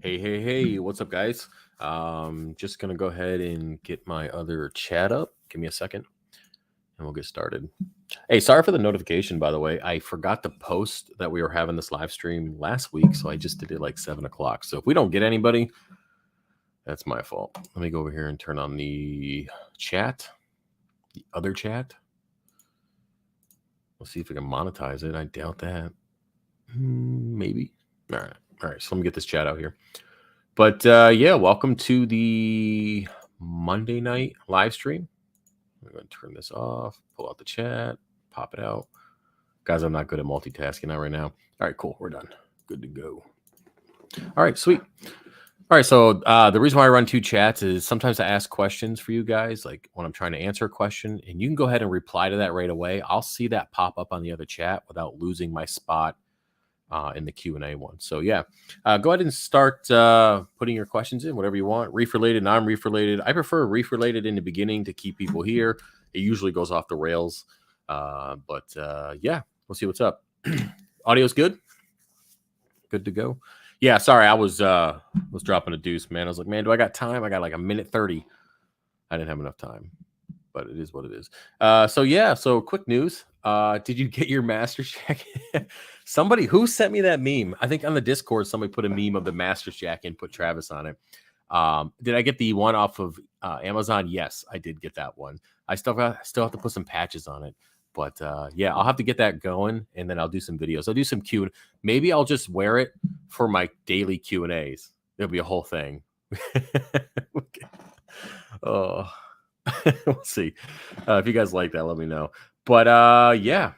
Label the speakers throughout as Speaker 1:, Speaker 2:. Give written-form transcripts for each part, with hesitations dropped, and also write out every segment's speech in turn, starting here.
Speaker 1: Hey, what's up, guys? Just gonna go ahead and get my other chat up. Give me a second and we'll get started. Hey, sorry for the notification, by the way. I forgot to post that we were having this live stream last week, so I just did it like 7 o'clock. So if we don't get anybody, that's my fault. Let me go over here and turn on the chat, the other chat. We'll see if we can monetize it. I doubt that. Maybe. All right. So let me get this chat out here. But yeah, welcome to the Monday night live stream. I'm going to turn this off, pull out the chat, pop it out. Guys, I'm not good at multitasking now right now. All right, cool. We're done. Good to go. All right, sweet. All right, so the reason why I run two chats is sometimes I ask questions for you guys, like when I'm trying to answer a question, and you can go ahead and reply to that right away. I'll see that pop up on the other chat without losing my spot in the Q&A one. So yeah, go ahead and start putting your questions in, whatever you want, reef related, non-reef related. I prefer reef related in the beginning to keep people here. It usually goes off the rails. But yeah, we'll see what's up. Audio's good? Good to go. Yeah, sorry, I was dropping a deuce, man. I was like, man, do I got time? I got like a minute 30. I didn't have enough time, but it is what it is. So yeah, so quick news. Did you get your Master Jack? Somebody who sent me that meme, I think on the Discord, somebody put a meme of the Master Jack and put Travis on it. Did I get the one off of Amazon? Yes, I did get that one. I still have to put some patches on it. But yeah, I'll have to get that going, and then I'll do some videos. I'll do some Q. Maybe I'll just wear it for my daily Q&As. It'll be a whole thing. Okay. Oh, we'll see. If you guys like that, let me know. But yeah.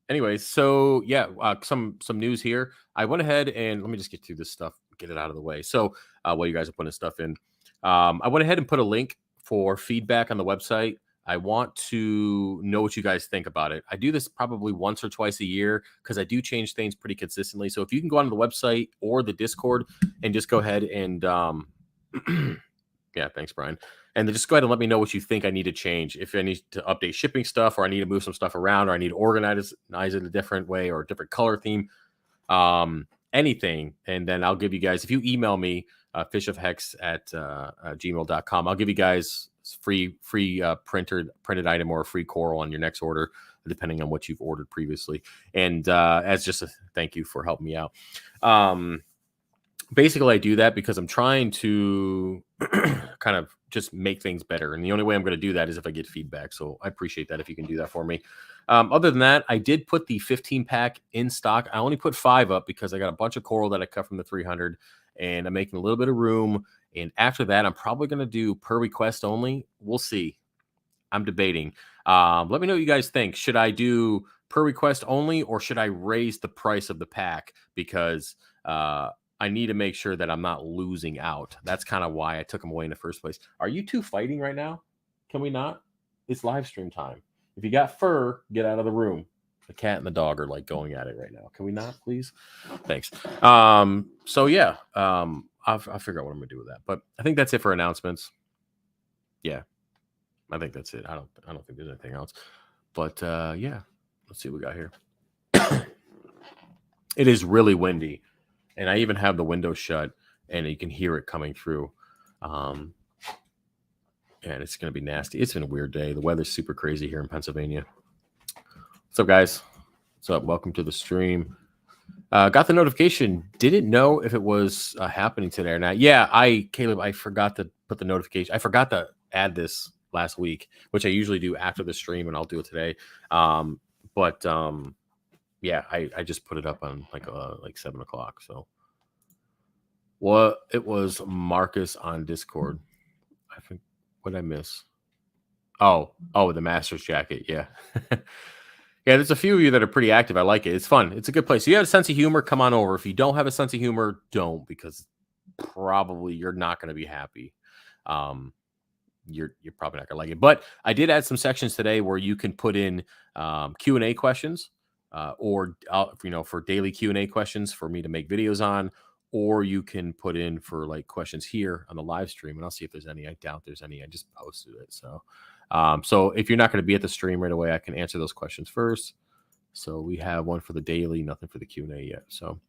Speaker 1: Anyways, so yeah, some news here. I went ahead and let me just get through this stuff, get it out of the way. So while you guys are putting stuff in, I went ahead and put a link for feedback on the website. I want to know what you guys think about it. I do this probably once or twice a year because I do change things pretty consistently. So if you can go onto the website or the Discord and just go ahead and yeah, thanks, Brian. And then just go ahead and let me know what you think I need to change. If I need to update shipping stuff, or I need to move some stuff around, or I need to organize it a different way or a different color theme, anything. And then I'll give you guys, if you email me, fishofhex at gmail.com, I'll give you guys free printed item or a free coral on your next order, depending on what you've ordered previously. And as just a thank you for helping me out. Basically, I do that because I'm trying to kind of just make things better. And the only way I'm going to do that is if I get feedback. So I appreciate that if you can do that for me. Other than that, I did put the 15 pack in stock. I only put 5 up because I got a bunch of coral that I cut from the 300 and I'm making a little bit of room. And after that, I'm probably going to do per request only. We'll see. I'm debating. Let me know what you guys think. Should I do per request only, or should I raise the price of the pack? Because I need to make sure that I'm not losing out. That's kind of why I took them away in the first place. Are you two fighting right now? Can we not? It's live stream time. If you got fur, get out of the room. The cat and the dog are like going at it right now. Can we not, please? Thanks. So yeah, I'll figure out what I'm gonna do with that. But I think that's it for announcements. Yeah, I think that's it. I don't think there's anything else. But yeah, let's see what we got here. It is really windy. And I even have the window shut, and you can hear it coming through. And it's going to be nasty. It's been a weird day. The weather's super crazy here in Pennsylvania. What's up, guys? What's up? Welcome to the stream. Got the notification. Didn't know if it was happening today or not. Yeah, Caleb, I forgot to put the notification. I forgot to add this last week, which I usually do after the stream, and I'll do it today. Yeah, I just put it up on like 7 o'clock. So, well, it was Marcus on Discord. I think, what did I miss? Oh, the Master's Jacket. Yeah. Yeah, there's a few of you that are pretty active. I like it. It's fun. It's a good place. If you have a sense of humor, come on over. If you don't have a sense of humor, don't, because probably you're not going to be happy. You're probably not going to like it. But I did add some sections today where you can put in Q&A questions. Or for daily Q&A questions for me to make videos on, or you can put in for like questions here on the live stream, and I'll see if there's any. I doubt there's any. I just posted it. So if you're not going to be at the stream right away, I can answer those questions first. So we have one for the daily, nothing for the Q&A yet. So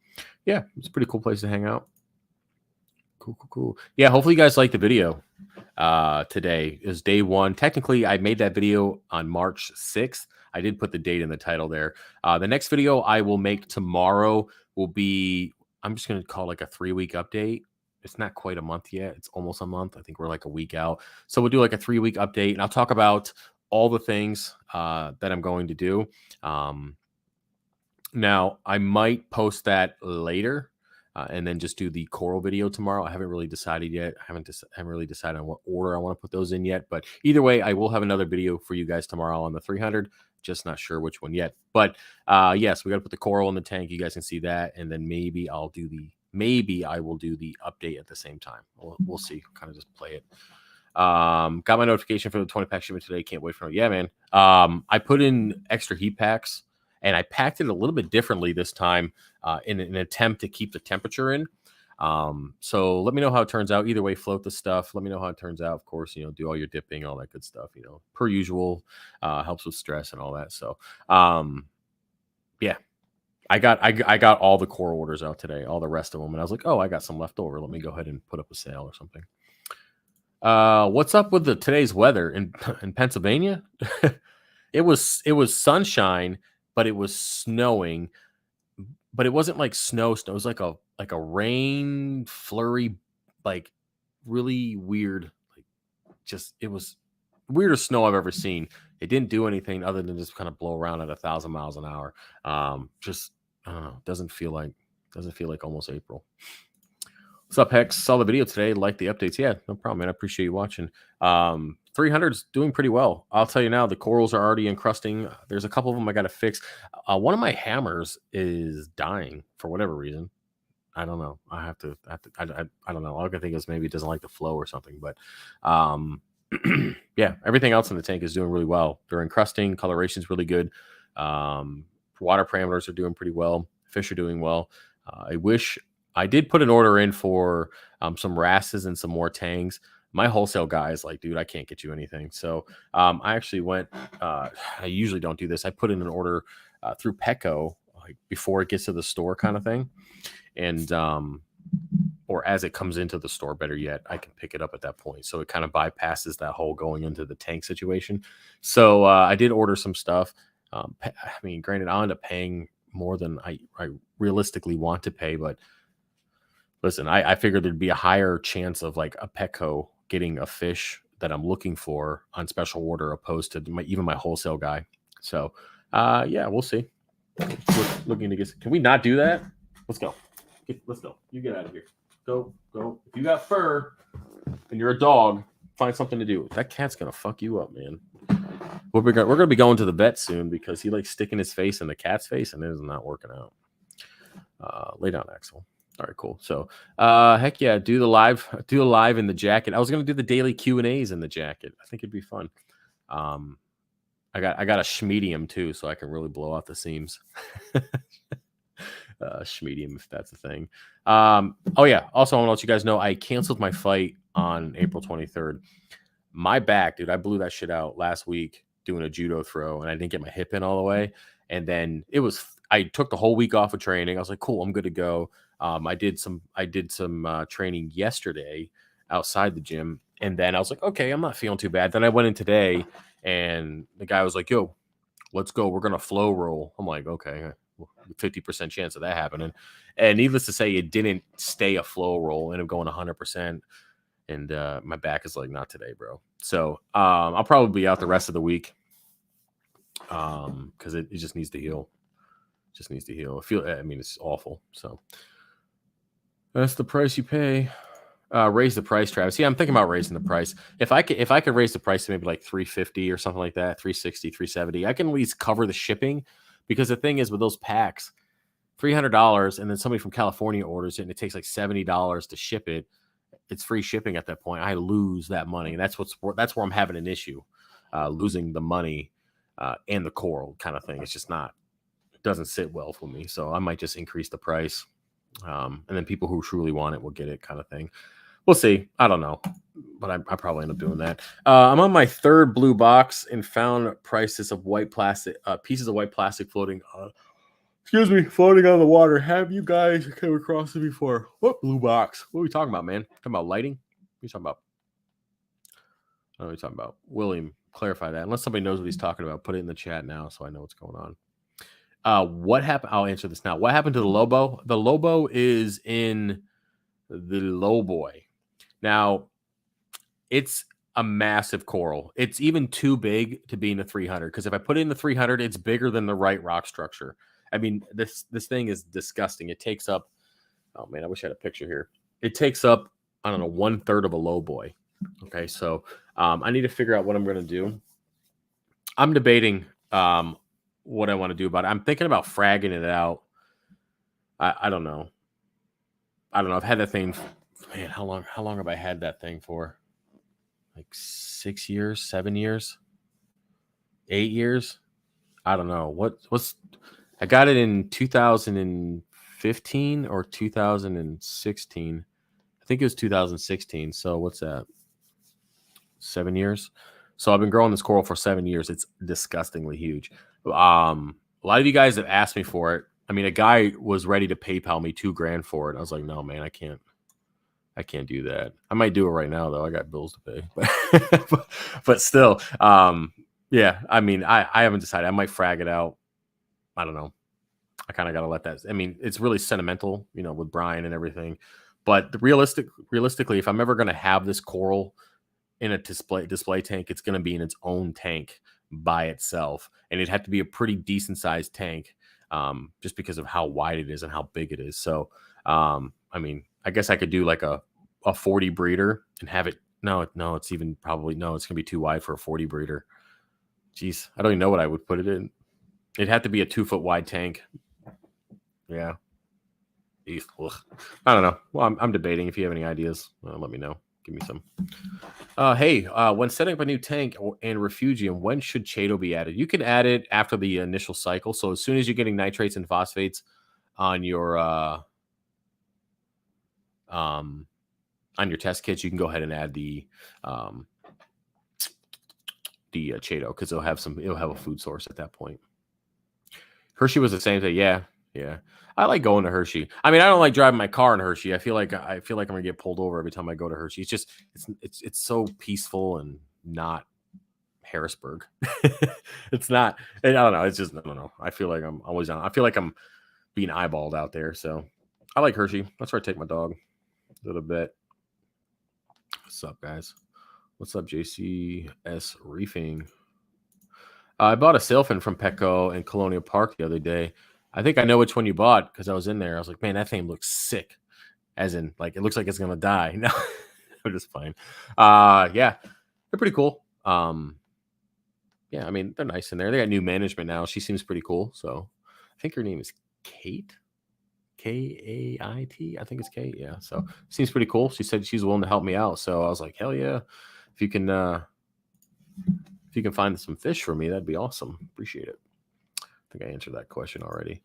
Speaker 1: yeah, it's a pretty cool place to hang out. Cool. Yeah, hopefully you guys like the video. Today is day one. Technically, I made that video on March 6th. I did put the date in the title there. The next video I will make tomorrow will be, I'm just going to call like a 3-week update. It's not quite a month yet. It's almost a month. I think we're like a week out. So we'll do like a 3-week update, and I'll talk about all the things that I'm going to do. Now, I might post that later and then just do the coral video tomorrow. I haven't really decided yet. I haven't really decided on what order I want to put those in yet. But either way, I will have another video for you guys tomorrow on the 300. Just not sure which one yet. But yes, we got to put the coral in the tank. You guys can see that. And then maybe I will do the update at the same time. We'll see. Kind of just play it. Got my notification for the 20-pack shipment today. Can't wait for it. Yeah, man. I put in extra heat packs. And I packed it a little bit differently this time in an attempt to keep the temperature in. So let me know how it turns out. Either way, float the stuff. Let me know how it turns out. Of course, do all your dipping, all that good stuff, per usual, helps with stress and all that. So, yeah, I got all the core orders out today, all the rest of them. And I was like, oh, I got some left over. Let me go ahead and put up a sale or something. What's up with today's weather in Pennsylvania? It was sunshine, but it was snowing, but it wasn't like snow. It was like a rain flurry, like really weird. Like it was weirdest snow I've ever seen. It didn't do anything other than just kind of blow around at 1,000 miles an hour. Just I don't know. Doesn't feel like almost April. What's up, Hex? Saw the video today. Like the updates. Yeah, no problem, man. I appreciate you watching. 300's doing pretty well. I'll tell you now, the corals are already encrusting. There's a couple of them I got to fix. One of my hammers is dying for whatever reason. I don't know. I don't know. All I can think is maybe it doesn't like the flow or something. But yeah, everything else in the tank is doing really well. They're encrusting. Coloration's really good. Water parameters are doing pretty well. Fish are doing well. I did put an order in for some wrasses and some more tangs. My wholesale guy is like, dude, I can't get you anything. So I actually went, I usually don't do this. I put in an order through Petco like before it gets to the store kind of thing. And, or as it comes into the store, better yet, I can pick it up at that point. So it kind of bypasses that whole going into the tank situation. So I did order some stuff. I mean, granted, I'll end up paying more than I realistically want to pay, but listen, I figured there'd be a higher chance of like a Petco getting a fish that I'm looking for on special order opposed to even my wholesale guy. So, yeah, we'll see. Looking to get. Can we not do that? Let's go. Let's go. You get out of here. Go. If you got fur and you're a dog, find something to do. That cat's gonna fuck you up, man. We're gonna be going to the vet soon because he likes sticking his face in the cat's face and it is not working out. Lay down, Axel. All right, cool. So, heck yeah, do the live in the jacket. I was gonna do the daily Q&As in the jacket. I think it'd be fun. I got a schmedium too, so I can really blow out the seams. Schmedium, if that's a thing. Oh yeah. Also, I want to let you guys know I canceled my fight on April 23rd. My back, dude, I blew that shit out last week doing a judo throw, and I didn't get my hip in all the way. And then I took the whole week off of training. I was like, cool, I'm good to go. I did some training yesterday outside the gym, and then I was like, okay, I'm not feeling too bad. Then I went in today, and the guy was like, yo, let's go. We're gonna flow roll. I'm like, okay, 50% chance of that happening. And needless to say, it didn't stay a flow roll, ended up going 100%. And my back is like, not today, bro. So I'll probably be out the rest of the week because it just needs to heal. Just needs to heal. I mean, it's awful. So that's the price you pay. Raise the price, Travis. Yeah, I'm thinking about raising the price. If I could raise the price to maybe like $350 or something like that, $360, $370, I can at least cover the shipping. Because the thing is, with those packs, $300, and then somebody from California orders it, and it takes like $70 to ship it. It's free shipping at that point. I lose that money, and that's where I'm having an issue, losing the money and the coral kind of thing. It's just not. It doesn't sit well for me, so I might just increase the price, and then people who truly want it will get it, kind of thing. We'll see. I don't know, but I probably end up doing that. I'm on my third blue box and found prices of white plastic, pieces of white plastic floating Excuse me, floating on the water. Have you guys come across it before? What blue box? What are we talking about, man? Talking about lighting? What are you talking about? I don't know what you're talking about. William, clarify that. Unless somebody knows what he's talking about, put it in the chat now so I know what's going on. What happened? I'll answer this now. What happened to the Lobo? The Lobo is in the Low Boy. Now, it's a massive coral. It's even too big to be in the 300 because if I put it in the 300, it's bigger than the right rock structure. I mean, this thing is disgusting. It takes up, oh man, I wish I had a picture here. It takes up, I don't know, 1/3 of a Low Boy. Okay, so I need to figure out what I'm going to do. I'm debating what I want to do about it. I'm thinking about fragging it out. I don't know. I don't know. I've had that thing. Man, how long have I had that thing for? Like 6 years, 7 years, 8 years. I don't know. What's I got it in 2015 or 2016. I think it was 2016. So what's that? 7 years. So I've been growing this coral for 7 years. It's disgustingly huge. A lot of you guys have asked me for it. I mean, a guy was ready to PayPal me $2,000 for it. I was like, no, man, I can't do that. I might do it right now though. I got bills to pay, but still, yeah. I mean, I haven't decided. I might frag it out. I don't know. I kind of got to let that. I mean, it's really sentimental, with Brian and everything. But realistically, if I'm ever going to have this coral in a display tank, it's going to be in its own tank by itself, and it'd have to be a pretty decent sized tank, just because of how wide it is and how big it is. So, I mean, I guess I could do like a 40 breeder and have it. No, it's even probably it's gonna be too wide for a 40 breeder. Jeez, I don't even know what I would put it in. It'd have to be a 2-foot wide tank. Yeah. I don't know. Well, I'm debating. If you have any ideas, let me know. Give me some. Hey, when setting up a new tank and Refugium, when should Chedo be added? You can add it after the initial cycle. So as soon as you're getting nitrates and phosphates on your test kits, you can go ahead and add the Chedo because it'll have a food source at that point. Hershey was the same thing. Yeah. I like going to Hershey. I mean, I don't like driving my car in Hershey. I feel like I'm gonna get pulled over every time I go to Hershey. It's just it's so peaceful and not Harrisburg. It's not. I don't know. It's just I don't know. I feel like I'm always on. I feel like I'm being eyeballed out there. So I like Hershey. That's where I take my dog a little bit. What's up, guys? What's up, JCS Reefing? I bought a sailfin from Petco in Colonial Park the other day. I think I know which one you bought because I was in there. I was like, man, that thing looks sick. As in, like, it looks like it's going to die. No, I'm just fine. Yeah, they're pretty cool. Yeah, I mean, they're nice in there. They got new management now. She seems pretty cool. So I think her name is Kate. Kait. I think it's Kate. Yeah. So seems pretty cool. She said she's willing to help me out. So I was like, hell yeah. If you can find some fish for me, that'd be awesome. Appreciate it. I think I answered that question already.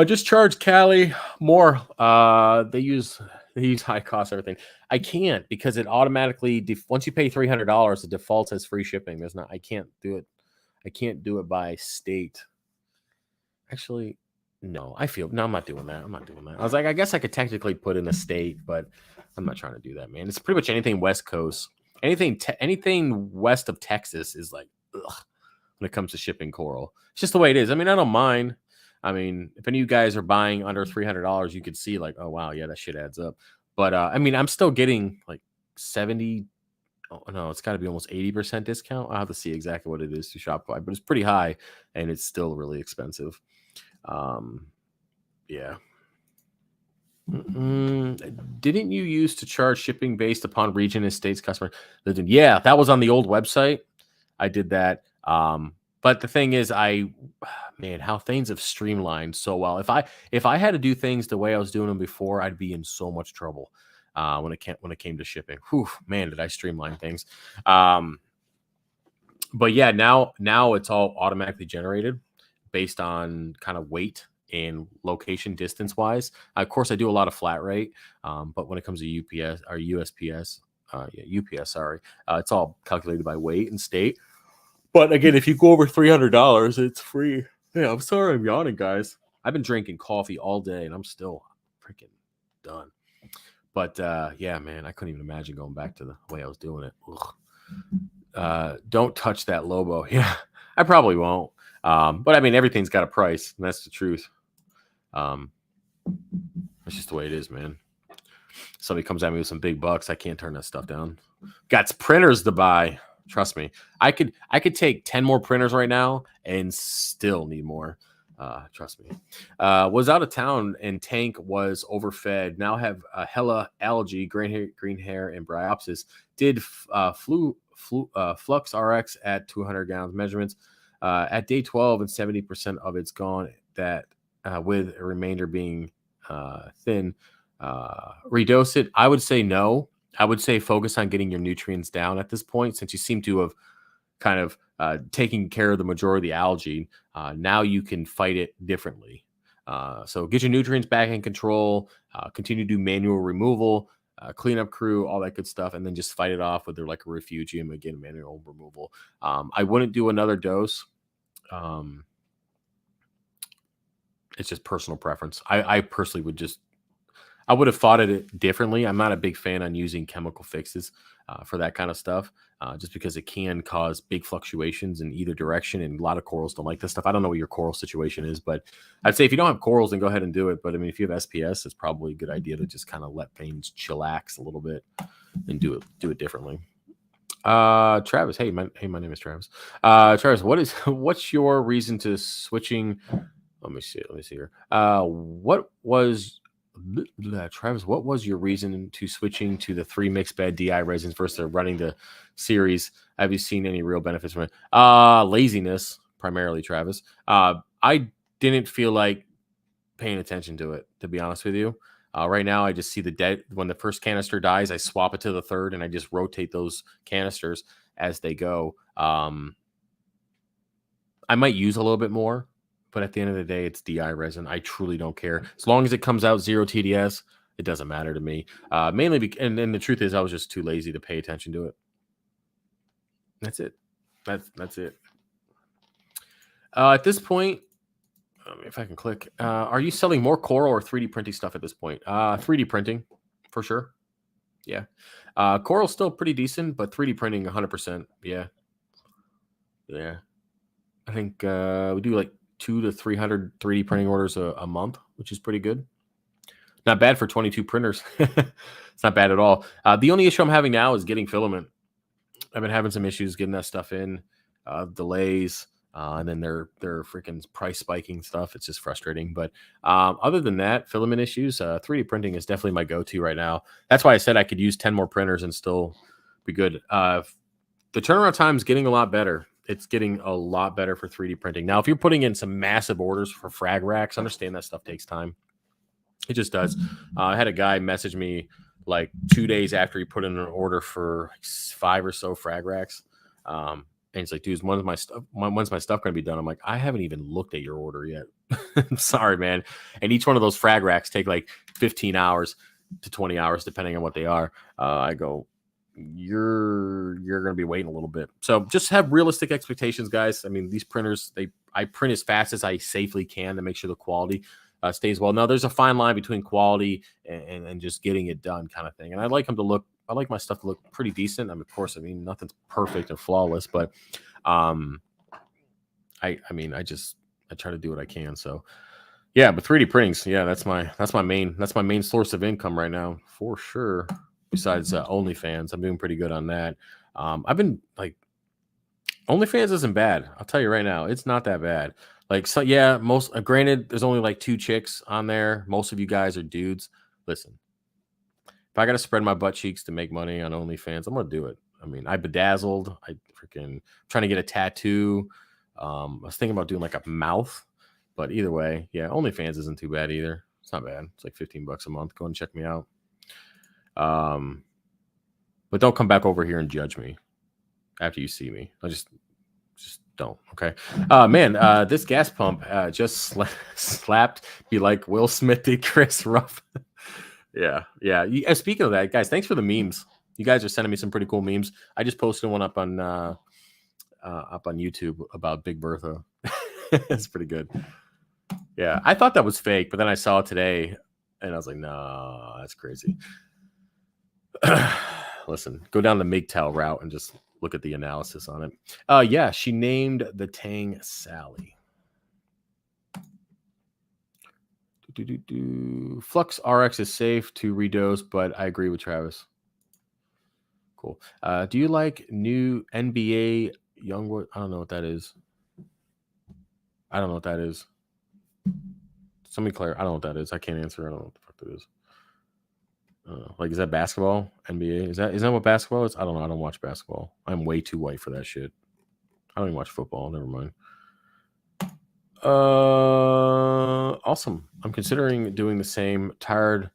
Speaker 1: Just charge Cali more. They use high cost everything. I can't because it automatically once you pay $300, it defaults as free shipping. I can't do it. I can't do it by state. Actually, no. I'm not doing that. I was like, I guess I could technically put in a state, but I'm not trying to do that, man. It's pretty much anything West Coast. Anything west of Texas is like, ugh, when it comes to shipping coral. It's just the way it is. I mean, I don't mind. I mean, if any of you guys are buying under $300, you could see like, oh wow, yeah, that shit adds up. But I mean, I'm still getting like 70. Oh no, it's got to be almost 80% discount. I'll have to see exactly what it is to Shopify, but it's pretty high and it's still really expensive. Yeah. Didn't you used to charge shipping based upon region and states customer lived in? Yeah, that was on the old website. I did that. But the thing is, man, how things have streamlined so well. If I had to do things the way I was doing them before, I'd be in so much trouble when it came to shipping. Whew, man, did I streamline things. But yeah, now it's all automatically generated based on kind of weight and location distance wise. Of course, I do a lot of flat rate, but when it comes to UPS or USPS, UPS, sorry, it's all calculated by weight and state. But again, if you go over $300, it's free. Yeah, I'm sorry I'm yawning, guys. I've been drinking coffee all day and I'm still freaking done. But yeah, man, I couldn't even imagine going back to the way I was doing it. Don't touch that Lobo. Yeah, I probably won't. But I mean, everything's got a price, and that's the truth. That's just the way it is, man. Somebody comes at me with some big bucks, I can't turn that stuff down. Got printers to buy. Trust me, I could take 10 more printers right now and still need more. Trust me. Was out of town and tank was overfed. Now have hella algae, green hair, and bryopsis. Did Flux RX at 200 gallons measurements at day 12, and 70% of it's gone. That with a remainder being thin. Redose it. I would say no. I would say focus on getting your nutrients down at this point, since you seem to have kind of taking care of the majority of the algae. Now you can fight it differently. So get your nutrients back in control, continue to do manual removal, cleanup crew, all that good stuff, and then just fight it off with like a refugium, again, manual removal. I wouldn't do another dose. It's just personal preference. I personally would just, I would have thought it differently. I'm not a big fan on using chemical fixes for that kind of stuff, just because it can cause big fluctuations in either direction. And a lot of corals don't like this stuff. I don't know what your coral situation is, but I'd say if you don't have corals, then go ahead and do it. But I mean, if you have SPS, it's probably a good idea to just kind of let things chillax a little bit and do it differently. Travis, hey, my name is Travis. Travis, what's your reason to switching? Let me see here. Travis, what was your reason to switching to the 3 mixed bed DI resins versus running the series? Have you seen any real benefits from it? Laziness, primarily, Travis. I didn't feel like paying attention to it, to be honest with you. Right now, I just see the dead. When the first canister dies, I swap it to the third, and I just rotate those canisters as they go. I might use a little bit more, but at the end of the day, it's DI resin. I truly don't care. As long as it comes out 0 TDS, it doesn't matter to me. Mainly, and the truth is, I was just too lazy to pay attention to it. That's it. That's it. At this point, if I can click, are you selling more coral or 3D printing stuff at this point? 3D printing, for sure. Yeah. Coral's still pretty decent, but 3D printing, 100%. Yeah. Yeah. I think we do like 200 to 300 3D printing orders a month, which is pretty good. Not bad for 22 printers. It's not bad at all. The only issue I'm having now is getting filament. I've been having some issues getting that stuff in, delays, and then they're freaking price spiking stuff. It's just frustrating. But other than that, filament issues, 3D printing is definitely my go-to right now. That's why I said I could use 10 more printers and still be good. The turnaround time is getting a lot better. It's getting a lot better for 3D printing. Now, if you're putting in some massive orders for frag racks, understand that stuff takes time. It just does. I had a guy message me like 2 days after he put in an order for 5 or so frag racks. And he's like, dude, when's my stuff going to be done? I'm like, I haven't even looked at your order yet. I'm sorry, man. And each one of those frag racks take like 15 hours to 20 hours, depending on what they are. I go, you're going to be waiting a little bit. So just have realistic expectations, guys. I mean, these printers, I print as fast as I safely can to make sure the quality stays well. Now, there's a fine line between quality and just getting it done kind of thing. And I like my stuff to look pretty decent. Of course, nothing's perfect and flawless, but I try to do what I can. So yeah, but 3D printings, yeah, that's my main source of income right now, for sure. Besides OnlyFans, I'm doing pretty good on that. I've been like, OnlyFans isn't bad. I'll tell you right now, it's not that bad. Like, so yeah, granted, there's only like 2 chicks on there. Most of you guys are dudes. Listen, if I got to spread my butt cheeks to make money on OnlyFans, I'm going to do it. I bedazzled. I freaking trying to get a tattoo. I was thinking about doing like a mouth, but either way, yeah, OnlyFans isn't too bad either. It's not bad. It's like $15 a month. Go and check me out. But don't come back over here and judge me after you see me. I just don't. Okay. Man, this gas pump just slapped me like Will Smith did Chris Ruff. Yeah. Speaking of that, guys, thanks for the memes. You guys are sending me some pretty cool memes. I just posted one up on YouTube about Big Bertha. It's pretty good. Yeah, I thought that was fake, but then I saw it today, and I was like, no, that's crazy. Listen, go down the MGTOW route and just look at the analysis on it. Yeah, she named the Tang Sally. Flux RX is safe to redose, but I agree with Travis. Cool. Do you like new NBA Youngwood? I don't know what that is. I don't know what that is. Somebody clear. I don't know what that is. I can't answer. I don't know what the fuck that is. Like, is that basketball? NBA? Is that what basketball is? I don't know. I don't watch basketball. I'm way too white for that shit. I don't even watch football. Never mind. Awesome. I'm considering doing the same. Tired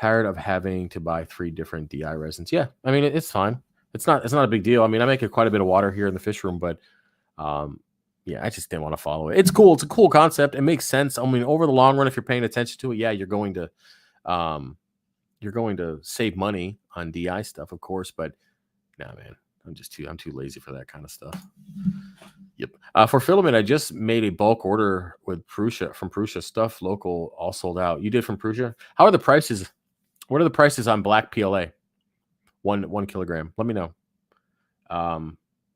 Speaker 1: of having to buy 3 different DI resins. Yeah, I mean it's fine. It's not a big deal. I mean, I make quite a bit of water here in the fish room, but yeah, I just didn't want to follow it. It's cool. It's a cool concept. It makes sense. I mean, over the long run, if you're paying attention to it, yeah, you're going to save money on DI stuff, of course. But nah, man, I'm too lazy for that kind of stuff. Yep. For filament, I just made a bulk order with Prussia from Prussia. Stuff local, all sold out. You did from Prussia. How are the prices? What are the prices on black PLA? 1 kilogram. Let me know.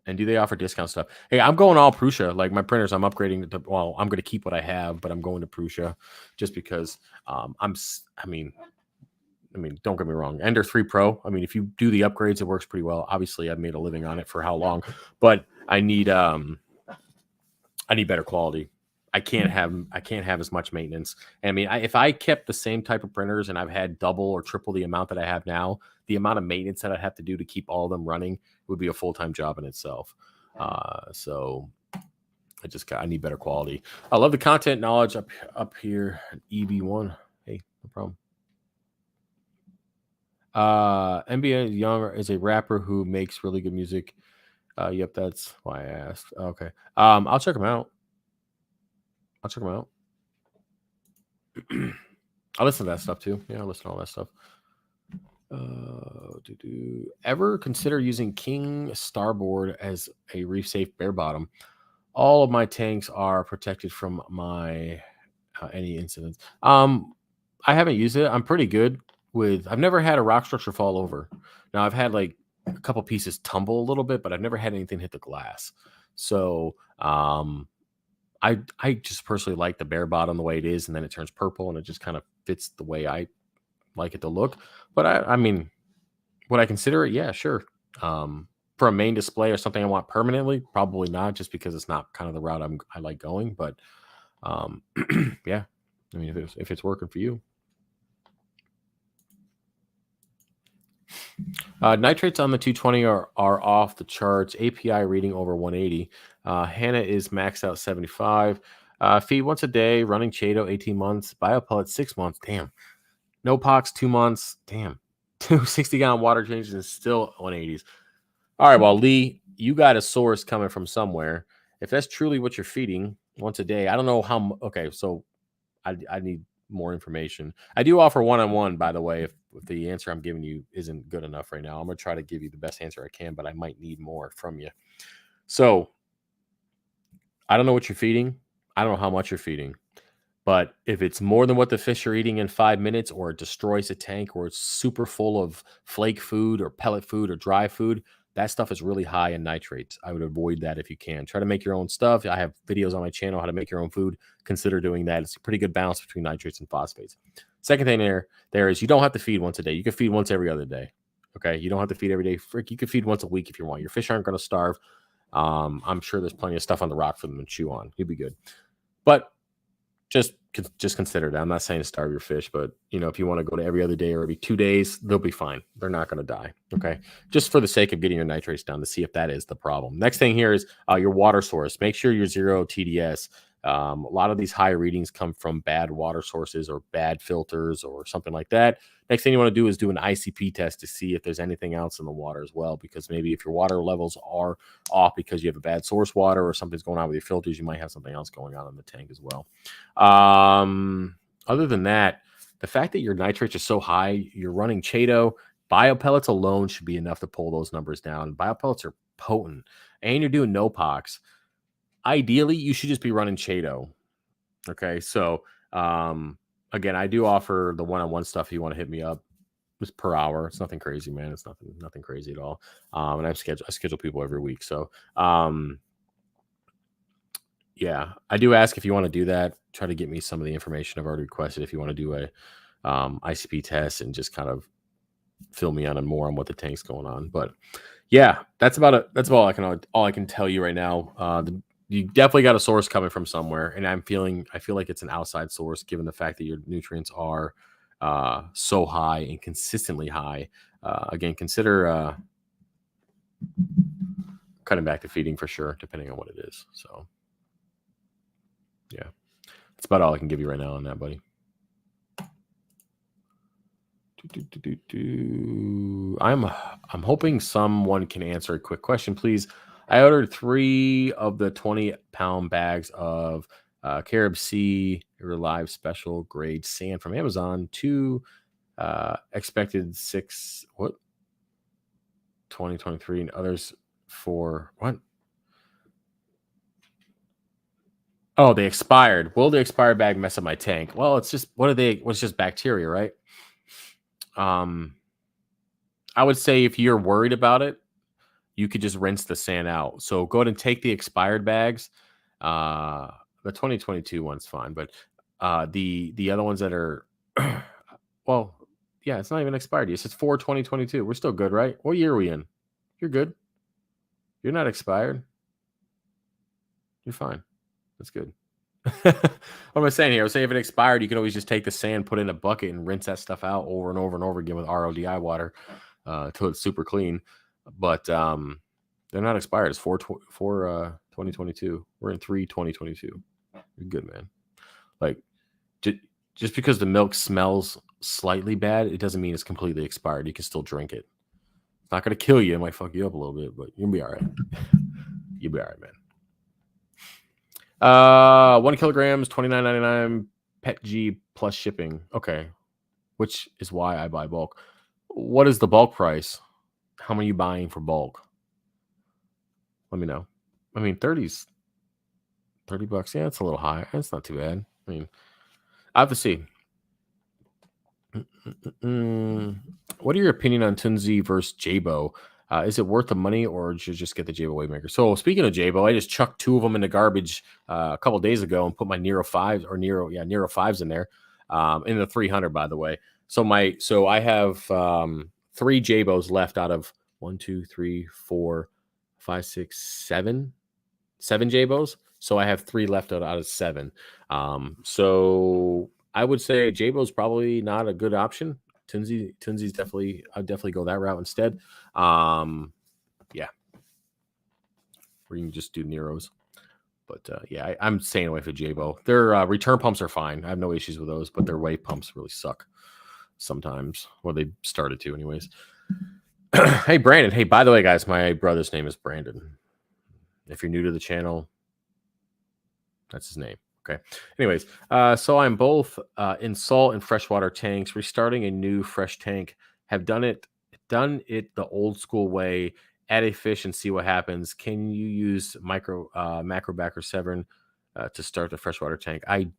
Speaker 1: And do they offer discount stuff? Hey, I'm going all Prussia. Like my printers, I'm upgrading to. Well, I'm going to keep what I have, but I'm going to Prussia just because. I mean, don't get me wrong. Ender 3 Pro. I mean, if you do the upgrades, it works pretty well. Obviously, I've made a living on it for how long, but I need better quality. I can't have as much maintenance. And I mean, if I kept the same type of printers and I've had double or triple the amount that I have now, the amount of maintenance that I'd have to do to keep all of them running would be a full-time job in itself. So I need better quality. I love the content knowledge up here. EB1. Hey, no problem. NBA Young is a rapper who makes really good music. Yep, that's why I asked. Okay. I'll check him out. I listen to that stuff too. Yeah, I listen to all that stuff. Ever consider using King Starboard as a reef safe bare bottom? All of my tanks are protected from my any incidents. I haven't used it. I'm pretty good with. I've never had a rock structure fall over. Now I've had like a couple pieces tumble a little bit, but I've never had anything hit the glass. So I just personally like the bare bottom the way it is, and then it turns purple, and it just kind of fits the way I like it to look. But I mean, would I consider it? Yeah, sure. For a main display or something I want permanently, probably not, just because it's not kind of the route I like going. But yeah, I mean, if it's working for you. Nitrates on the 220 are off the charts. API reading over 180. Hannah is maxed out 75. Feed once a day. Running Chedo 18 months. Biopellet 6 months. Damn. No pox 2 months. Damn. 260 gallon water changes and still 180s. All right. Well, Lee, you got a source coming from somewhere. If that's truly what you're feeding once a day, I don't know how. Okay, so I need more information. I do offer one-on-one, by the way, if the answer I'm giving you isn't good enough right now. I'm going to try to give you the best answer I can, but I might need more from you. So I don't know what you're feeding. I don't know how much you're feeding. But if it's more than what the fish are eating in 5 minutes, or it destroys a tank, or it's super full of flake food or pellet food or dry food, that stuff is really high in nitrates. I would avoid that if you can. Try to make your own stuff. I have videos on my channel how to make your own food. Consider doing that. It's a pretty good balance between nitrates and phosphates. Second thing there is you don't have to feed once a day. You can feed once every other day. Okay, you don't have to feed every day. Frick, you can feed once a week if you want. Your fish aren't going to starve. I'm sure there's plenty of stuff on the rock for them to chew on. You'll be good. But just consider that. I'm not saying to starve your fish, but if you want to go to every other day or every 2 days, they'll be fine. They're not going to die. Okay, just for the sake of getting your nitrates down to see if that is the problem. Next thing here is your water source. Make sure you're 0 TDS. A lot of these high readings come from bad water sources or bad filters or something like that. Next thing you want to do is do an ICP test to see if there's anything else in the water as well, because maybe if your water levels are off because you have a bad source water or something's going on with your filters, you might have something else going on in the tank as well. Other than that, the fact that your nitrates are so high, you're running Chedo, biopellets alone should be enough to pull those numbers down. Biopellets are potent, and you're doing no pox. Ideally, you should just be running Chedo. Okay, so again, I do offer the one-on-one stuff if you want to hit me up. It's per hour. It's nothing crazy, man. It's nothing crazy at all. And I schedule people every week. So yeah, I do ask if you want to do that. Try to get me some of the information I've already requested. If you want to do a ICP test and just kind of fill me on more on what the tank's going on. But yeah, that's about it. That's all I can tell you right now. You definitely got a source coming from somewhere, and I feel like it's an outside source, given the fact that your nutrients are so high and consistently high. Again, consider cutting back the feeding for sure, depending on what it is. So yeah, that's about all I can give you right now on that, buddy. I'm hoping someone can answer a quick question, please. I ordered 3 of the 20-pound bags of Carib Sea Live Special Grade Sand from Amazon. 2 expected 6 what 2023 and others for what? Oh, they expired. Will the expired bag mess up my tank? Well, it's just it's just bacteria, right? I would say if you're worried about it, you could just rinse the sand out. So go ahead and take the expired bags. The 2022 one's fine, but the other ones that are well, yeah, it's not even expired. It's just for 2022. We're still good, right? What year are we in? You're good. You're not expired. You're fine. That's good. What am I saying here? I was saying if it expired, you could always just take the sand, put it in a bucket, and rinse that stuff out over and over and over again with RODI water till it's super clean. But they're not expired. It's for 2022. We're in 3/2022. You're good, man. Like just because the milk smells slightly bad, it doesn't mean it's completely expired. You can still drink it. It's not gonna kill you. It might fuck you up a little bit, but you'll be all right. You'll be all right, man. 1 kilograms, $29.99 Pet G plus shipping. Okay, which is why I buy bulk. What is the bulk price? How many are you buying for bulk? Let me know. I mean, 30's $30. Yeah, it's a little high. It's not too bad. I mean, I have to see. What are your opinion on Tunzi versus Jabo? Is it worth the money, or should you just get the Jabo Wavemaker? So speaking of Jabo, I just chucked 2 of them in the garbage a couple days ago and put my Nero 5s or Nero 5s in there in the 300, by the way. So I have 3 Jabos left out of 1, 2, 3, 4, 5, 6, 7 Jabos. So I have 3 left out of 7. So I would say Jabo's probably not a good option. Tunzi's definitely, I'd definitely go that route instead. Yeah, or you can just do Neros. But yeah, I'm staying away from Jabo. Their return pumps are fine. I have no issues with those, but their wave pumps really suck sometimes. Well, they started to, anyways. Hey, Brandon. Hey, by the way, guys, my brother's name is Brandon. If you're new to the channel, that's his name. Okay. Anyways, so I'm both in salt and freshwater tanks, restarting a new fresh tank. Have done it the old school way. Add a fish and see what happens. Can you use Macrobacker 7 to start the freshwater tank? I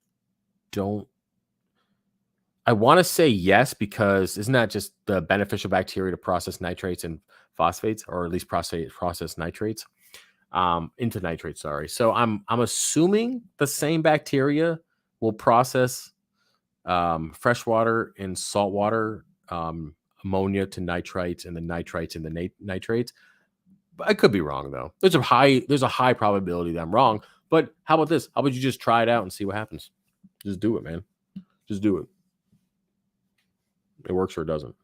Speaker 1: want to say yes, because isn't that just the beneficial bacteria to process nitrates and phosphates, or at least process nitrates? Into nitrate, sorry. So I'm assuming the same bacteria will process freshwater and saltwater ammonia to nitrites, and the nitrites and the nitrates. But I could be wrong, though. There's a high probability that I'm wrong. But how about this? How about you just try it out and see what happens? Just do it, man. Just do it. It works or it doesn't.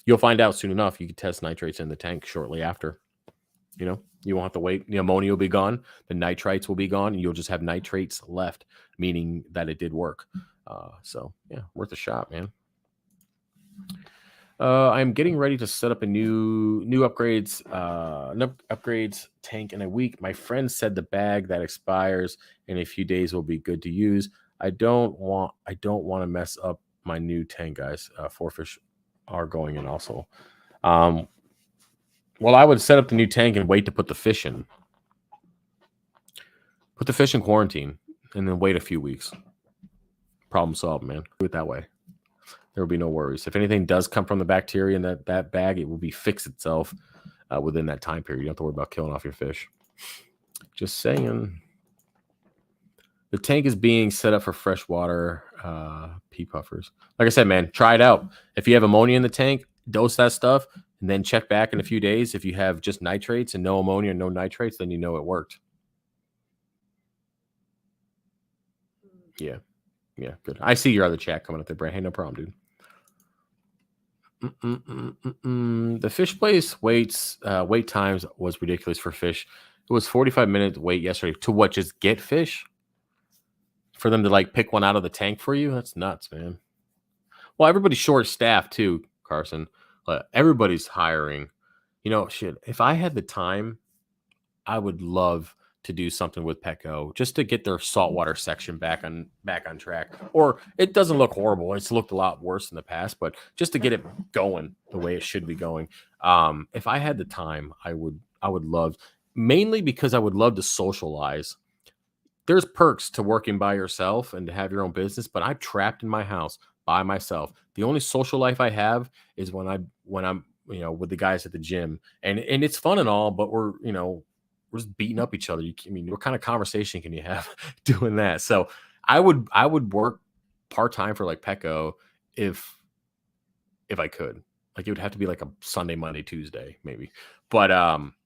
Speaker 1: You'll find out soon enough. You can test nitrates in the tank shortly after. You know, you won't have to wait. The ammonia will be gone. The nitrites will be gone. And you'll just have nitrates left, meaning that it did work. So, yeah, worth a shot, man. I'm getting ready to set up a new upgrades tank in a week. My friend said the bag that expires in a few days will be good to use. I don't want to mess up my new tank, guys. 4 fish are going in also. Well, I would set up the new tank and wait to put the fish in. Put the fish in quarantine. and then wait a few weeks. Problem solved, man. Do it that way. There will be no worries. If anything does come from the bacteria in that bag, it will be fixed itself within that time period. You don't have to worry about killing off your fish. Just saying. The tank is being set up for freshwater pea puffers. Like I said, man, try it out. If you have ammonia in the tank, dose that stuff, and then check back in a few days. If you have just nitrates and no ammonia and no nitrates, then you know it worked. Yeah. Yeah, good. I see your other chat coming up there, Brad. Hey, no problem, dude. The fish place wait times was ridiculous for fish. It was 45-minute wait yesterday to what? Just get fish for them to like pick one out of the tank for you? That's nuts, man. Well, everybody's short staffed too, Carson. Everybody's hiring. You know, shit. If I had the time, I would love to do something with Petco just to get their saltwater section back on track. Or it doesn't look horrible. It's looked a lot worse in the past, but just to get it going the way it should be going. If I had the time, I would love, mainly because I would love to socialize. There's perks to working by yourself and to have your own business, but I'm trapped in my house by myself. The only social life I have is when I'm with the guys at the gym, and it's fun and all, but we're just beating up each other. What kind of conversation can you have doing that? So I would work part time for like Petco if I could. Like it would have to be like a Sunday, Monday, Tuesday, maybe. But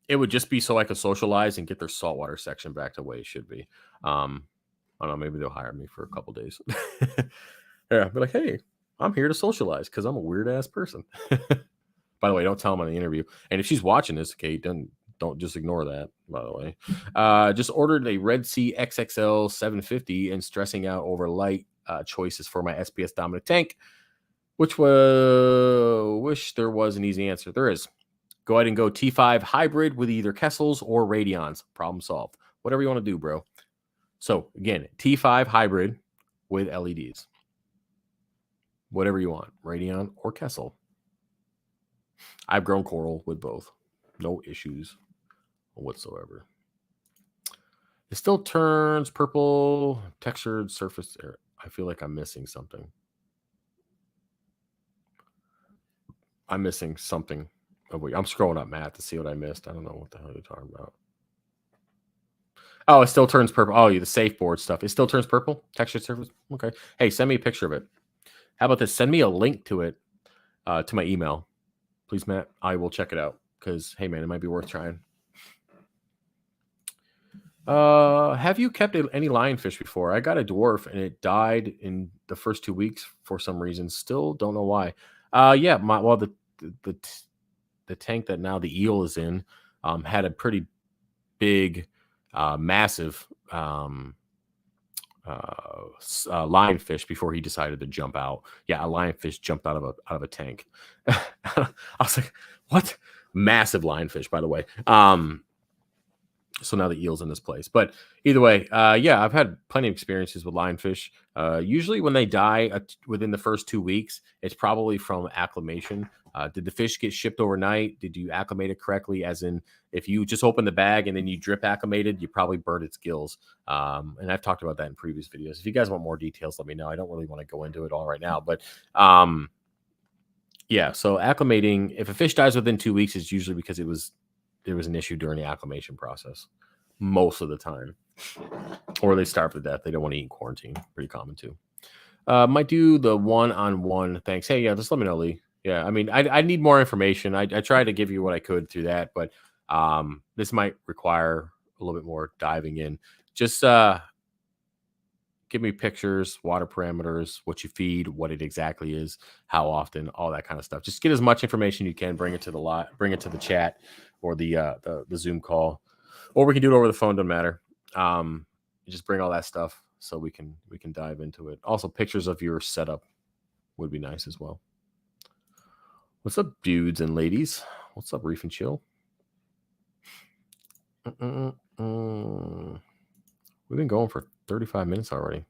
Speaker 1: it would just be so I could socialize and get their saltwater section back to the way it should be. I don't know, maybe they'll hire me for a couple days. Yeah, be like, hey, I'm here to socialize because I'm a weird ass person. By the way, don't tell them on the interview. And if she's watching this, Kate, then don't just ignore that, by the way. Just ordered a Red Sea XXL 750 and stressing out over light choices for my SPS dominant tank, which wish there was an easy answer. There is. Go ahead and go T5 hybrid with either Kessels or Radions. Problem solved. Whatever you want to do, bro. So again, T5 hybrid with LEDs. Whatever you want, Radion or Kessel. I've grown coral with both. No issues whatsoever. It still turns purple, textured surface. I feel like I'm missing something. I'm missing something. Oh, wait, I'm scrolling up, Matt, to see what I missed. I don't know what the hell you're talking about. Oh, it still turns purple. Oh, the safe board stuff. It still turns purple? Textured surface? Okay. Hey, send me a picture of it. How about this? Send me a link to it to my email. Please, Matt. I will check it out because, hey, man, it might be worth trying. Have you kept any lionfish before? I got a dwarf and it died in the first 2 weeks for some reason. Still don't know why. Yeah, the tank that now the eel is in had a pretty big, massive lionfish before he decided to jump out. Yeah, a lionfish jumped out of a tank. I was like, what? Massive lionfish, by the way. So now the eel's in this place. But either way, yeah, I've had plenty of experiences with lionfish. Usually when they die within the first 2 weeks, it's probably from acclimation. Did the fish get shipped overnight? Did you acclimate it correctly? As in, if you just open the bag and then you drip acclimated, you probably burned its gills. And I've talked about that in previous videos. If you guys want more details, let me know. I don't really want to go into it all right now. But yeah, so acclimating, if a fish dies within 2 weeks, it's usually because there was an issue during the acclimation process most of the time, or they starve to death. They don't want to eat in quarantine. Pretty common too. Might do the one-on-one. Thanks. Hey, yeah, just let me know, Lee. Yeah, I mean, I need more information. I tried to give you what I could through that, but this might require a little bit more diving in. Just give me pictures, water parameters, what you feed, what it exactly is, how often, all that kind of stuff. Just get as much information you can. Bring it to the chat or the Zoom call, or we can do it over the phone. Doesn't matter. Just bring all that stuff so we can dive into it. Also, pictures of your setup would be nice as well. What's up, dudes and ladies? What's up, Reef and Chill? We've been going for 35 minutes already.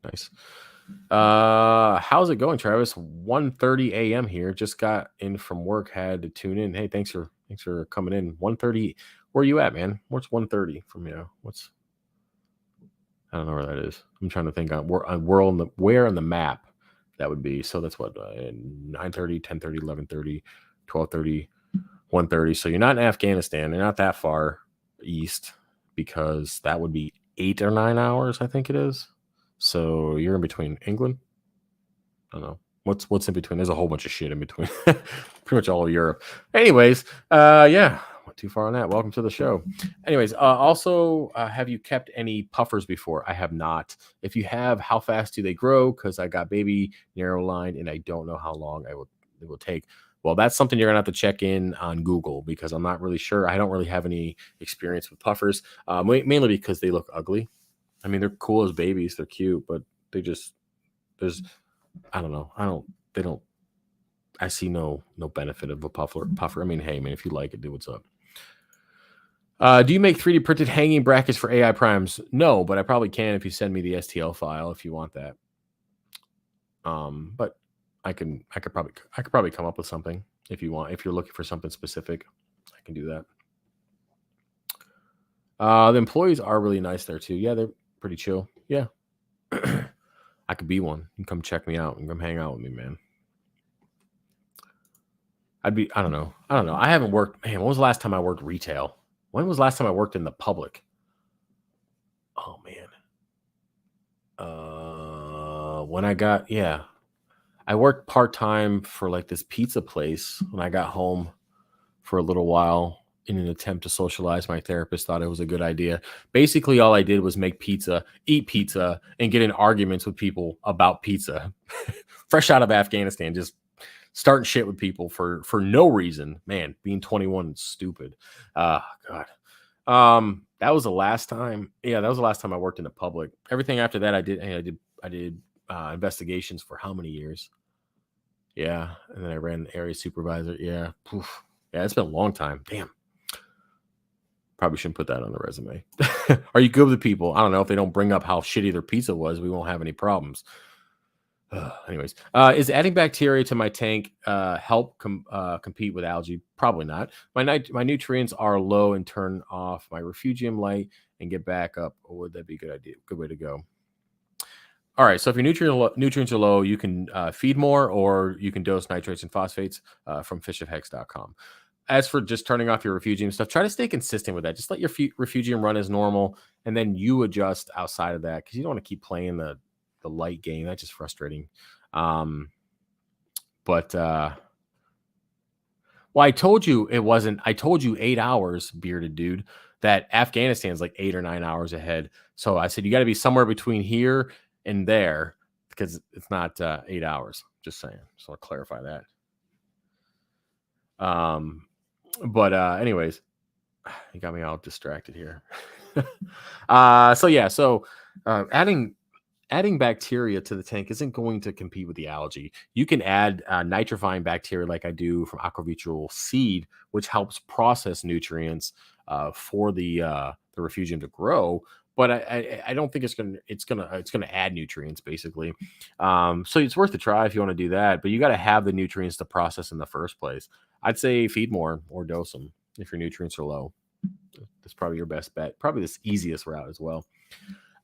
Speaker 1: Nice. How's it going, Travis? 1:30 a.m. here. Just got in from work. Had to tune in. Hey, thanks for coming in. 1:30. Where are you at, man? What's 1:30 from you? What's I don't know where that is. I'm trying to think on where on the map that would be. So that's what 9:30, 10:30, 11:30, 12:30, 1:30. So you're not in Afghanistan. You're not that far east because that would be 8 or 9 hours, I think it is. So you're in between England. I don't know. What's in between? There's a whole bunch of shit in between. Pretty much all of Europe. Anyways, yeah, went too far on that. Welcome to the show. Anyways, also, have you kept any puffers before? I have not. If you have, how fast do they grow? Because I got baby narrow line, and I don't know how long it will take. Well, that's something you're gonna have to check in on Google because I'm not really sure. I don't really have any experience with puffers, mainly because they look ugly. I mean, they're cool as babies, they're cute, but they just there's I don't know. They don't. I see no benefit of a puffer. I mean, hey man, if you like it, do what's up. Do you make 3D printed hanging brackets for AI primes? No, but I probably can if you send me the STL file if you want that. But I could probably come up with something if you want. If you're looking for something specific, I can do that. The employees are really nice there too. Yeah, they're pretty chill. Yeah. I could be one. You can come check me out and come hang out with me, man. I don't know. I haven't worked. Man, when was the last time I worked retail? When was the last time I worked in the public? Oh man. When I worked part time for like this pizza place when I got home for a little while in an attempt to socialize. My therapist thought it was a good idea. Basically, all I did was make pizza, eat pizza, and get in arguments with people about pizza. Fresh out of Afghanistan, just starting shit with people for no reason. Man, being 21 is stupid. God. That was the last time. Yeah, that was the last time I worked in the public. Everything after that, I did investigations for how many years? Yeah, and then I ran area supervisor. Yeah, poof. Yeah, it's been a long time. Damn. Probably shouldn't put that on the resume. Are you good with people? I don't know if they don't bring up how shitty their pizza was. We won't have any problems. Anyways, is adding bacteria to my tank help compete with algae? Probably not. My nutrients are low and turn off my refugium light and get back up. Or would that be a good idea? Good way to go. All right. So if your nutrients are low, you can feed more, or you can dose nitrates and phosphates from fishofhex.com. As for just turning off your refugium stuff, try to stay consistent with that. Just let your refugium run as normal, and then you adjust outside of that because you don't want to keep playing the light game. That's just frustrating. But well, I told you it wasn't. I told you 8 hours, bearded dude. That Afghanistan's like 8 or 9 hours ahead. So I said you got to be somewhere between here and there because it's not 8 hours. Just saying. Just want to clarify that. But anyways, you got me all distracted here. So yeah, adding bacteria to the tank isn't going to compete with the algae. You can add nitrifying bacteria like I do from aquavitral seed, which helps process nutrients for the refugium to grow. But I don't think it's gonna add nutrients basically. So it's worth a try if you want to do that. But you got to have the nutrients to process in the first place. I'd say feed more or dose them if your nutrients are low. That's probably your best bet. Probably the easiest route as well.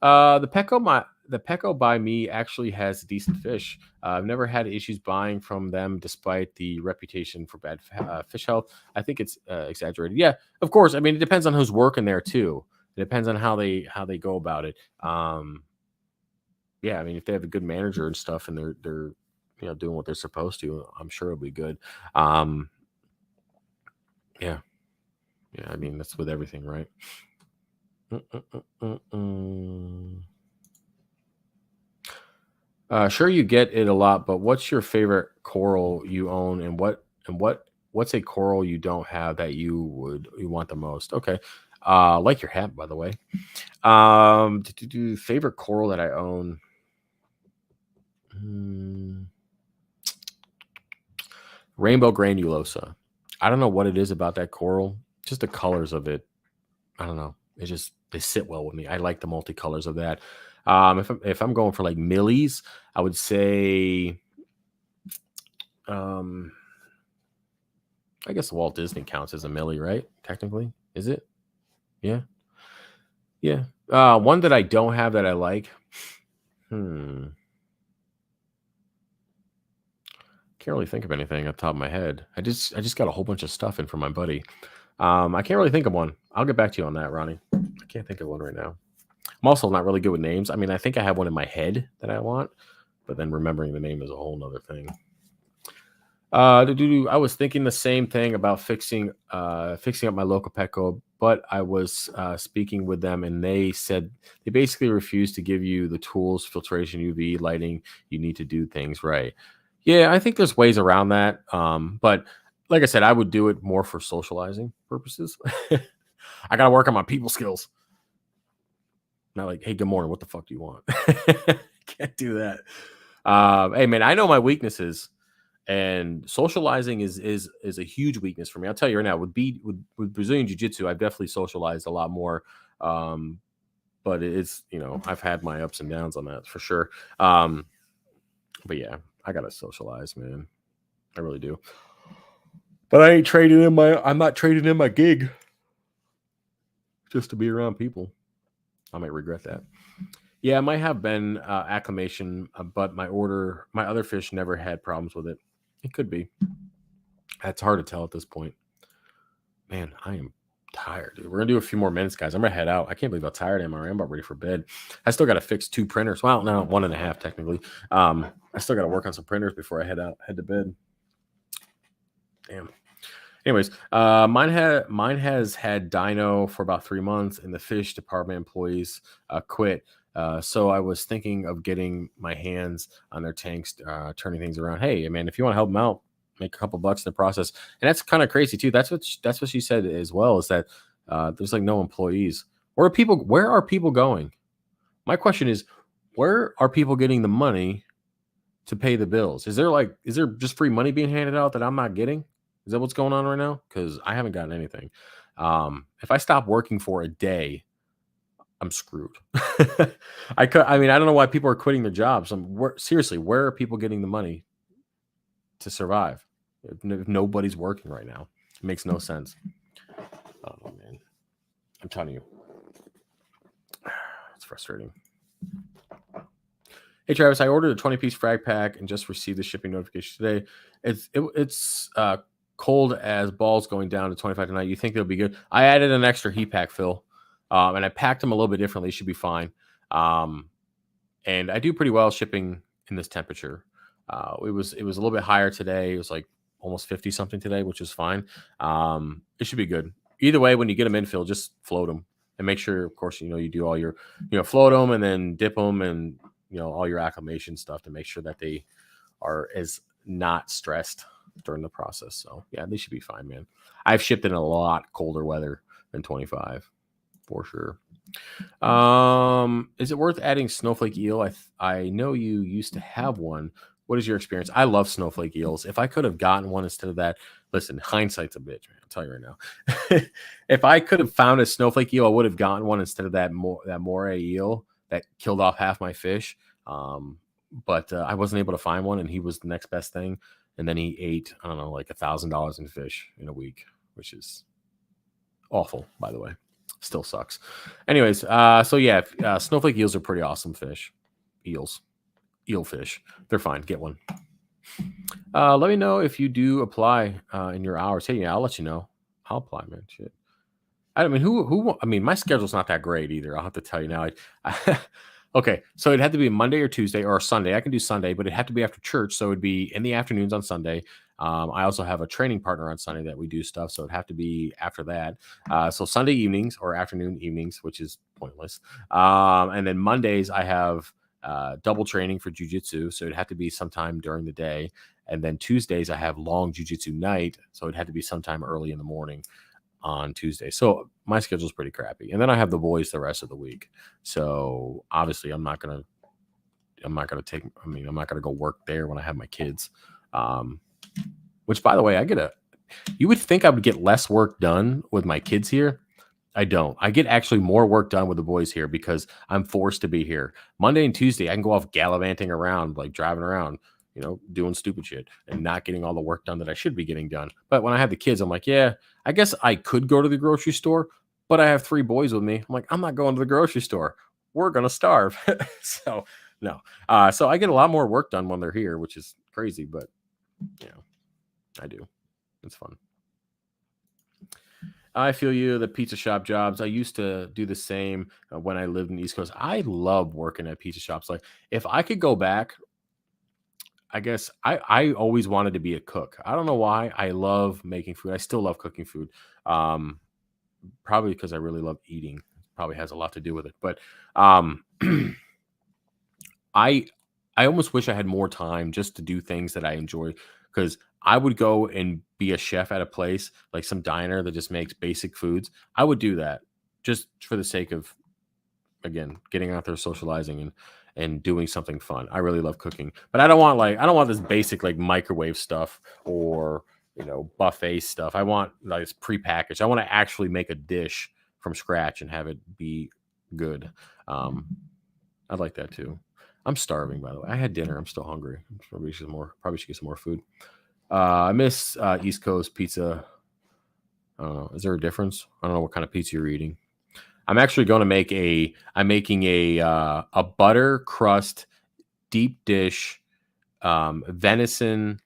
Speaker 1: The Pecco by me actually has decent fish. I've never had issues buying from them despite the reputation for bad fish health. I think it's exaggerated. Yeah, of course. I mean, it depends on who's working there too. It depends on how they go about it. Yeah, I mean, if they have a good manager and stuff, and they're doing what they're supposed to, I'm sure it'll be good. Yeah, yeah. I mean, that's with everything, right? Sure, you get it a lot, but what's your favorite coral you own, and what's a coral you don't have that you want the most? Okay, like your hat, by the way. Favorite coral that I own. Hmm, Rainbow granulosa. I don't know what it is about that coral. Just the colors of it. I don't know. They sit well with me. I like the multicolors of that. If I'm going for like millies, I would say um I guess Walt Disney counts as a millie, right? Technically, is it? Yeah, yeah. One that I don't have that I like. Hmm. Can't really think of anything off the top of my head. I just got a whole bunch of stuff in from my buddy. I can't really think of one. I'll get back to you on that, Ronnie. I can't think of one right now. I'm also not really good with names. I mean, I think I have one in my head that I want, but then remembering the name is a whole nother thing. I was thinking the same thing about fixing up my local Petco, but I was speaking with them, and they said they basically refuse to give you the tools, filtration, UV lighting you need to do things right. Yeah, I think there's ways around that. But like I said, I would do it more for socializing purposes. I got to work on my people skills. Not like, hey, good morning. What the fuck do you want? Can't do that. Hey, man, I know my weaknesses, and socializing is a huge weakness for me. I'll tell you right now. With Brazilian Jiu Jitsu, I've definitely socialized a lot more. Um, but it's I've had my ups and downs on that for sure. But yeah, I gotta socialize, man. I really do. But I'm not trading in my gig just to be around people. I might regret that. Yeah, it might have been acclimation, but my other fish never had problems with it. It could be. It's hard to tell at this point. Man, I am tired, dude. We're gonna do a few more minutes, guys. I'm gonna head out. I can't believe how tired I am already. I'm about ready for bed. I still got to fix 2 printers. Well, no, 1.5 technically. I still got to work on some printers before I head to bed. Damn. Anyways, mine has had dyno for about 3 months, and the fish department employees quit. So I was thinking of getting my hands on their tanks, turning things around. Hey, man, if you want to help them out, make a couple bucks in the process. And that's kind of crazy too. That's what she said as well. Is that there's like no employees. Where are people going? My question is, where are people getting the money to pay the bills? Is there just free money being handed out that I'm not getting? Is that what's going on right now? Because I haven't gotten anything. If I stop working for a day, I'm screwed. I mean, I don't know why people are quitting their jobs. Seriously, where are people getting the money to survive if nobody's working right now? It makes no sense. Oh man, I'm telling you, it's frustrating. Hey Travis, I ordered a 20-piece frag pack and just received the shipping notification today. It's cold as balls going down to 25 tonight. You think it'll be good? I added an extra heat pack, Phil, and I packed them a little bit differently. Should be fine. And I do pretty well shipping in this temperature. It was a little bit higher today. It was like almost 50 something today, which is fine. It should be good. Either way, when you get them in, Phil, just float them and make sure, of course, you do all your, float them and then dip them and all your acclimation stuff to make sure that they are as not stressed during the process. So yeah, they should be fine, man. I've shipped in a lot colder weather than 25 for sure. Is it worth adding snowflake eel? I know you used to have one. What is your experience? I love snowflake eels. If I could have gotten one instead of that, listen, hindsight's a bitch, man. I'll tell you right now. If I could have found a snowflake eel, I would have gotten one instead of that moray eel that killed off half my fish. But I wasn't able to find one, and he was the next best thing. And then he ate, I don't know, like $1,000 in fish in a week, which is awful, by the way. Still sucks. Anyways, so yeah, snowflake eels are pretty awesome fish. Eelfish. They're fine. Get one. Let me know if you do apply in your hours. Hey, yeah, I'll let you know. I'll apply, man. Shit. I mean, I mean, my schedule's not that great either. I'll have to tell you now. Okay, so it had to be Monday or Tuesday or Sunday. I can do Sunday, but it had to be after church, so it'd be in the afternoons on Sunday. I also have a training partner on Sunday that we do stuff, so it'd have to be after that. So Sunday evenings or afternoon evenings, which is pointless. And then Mondays I have double training for jiu-jitsu, so it'd have to be sometime during the day. And then Tuesdays I have long jiu-jitsu night, so it had to be sometime early in the morning on Tuesday. So my schedule's pretty crappy. And then I have the boys the rest of the week. So obviously I'm not gonna go work there when I have my kids. Which by the way, you would think I would get less work done with my kids here. I don't. I get actually more work done with the boys here because I'm forced to be here. Monday and Tuesday, I can go off gallivanting around, like driving around, doing stupid shit and not getting all the work done that I should be getting done. But when I have the kids, I'm like, yeah, I guess I could go to the grocery store, but I have 3 boys with me. I'm like, I'm not going to the grocery store. We're gonna starve. So no. So I get a lot more work done when they're here, which is crazy, but you know, I do. It's fun. I feel you. The pizza shop jobs. I used to do the same when I lived in the East Coast. I love working at pizza shops. Like if I could go back, I guess I always wanted to be a cook. I don't know why. I love making food. I still love cooking food. Um, Probably because I really love eating. Probably has a lot to do with it. But um, I I almost wish I had more time just to do things that I enjoy because I would go and be a chef at a place like some diner that just makes basic foods. I would do that just for the sake of again getting out there socializing and doing something fun. I really love cooking, but I don't want this basic like microwave stuff or buffet stuff. I want like this prepackaged. I want to actually make a dish from scratch and have it be good. Um, I'd like that too. I'm starving, by the way. I had dinner. I'm still hungry. Probably should get some more food. I miss East Coast pizza. I don't know. Is there a difference? I don't know what kind of pizza you're eating. I'm actually going to make a. I'm making a butter crust deep dish venison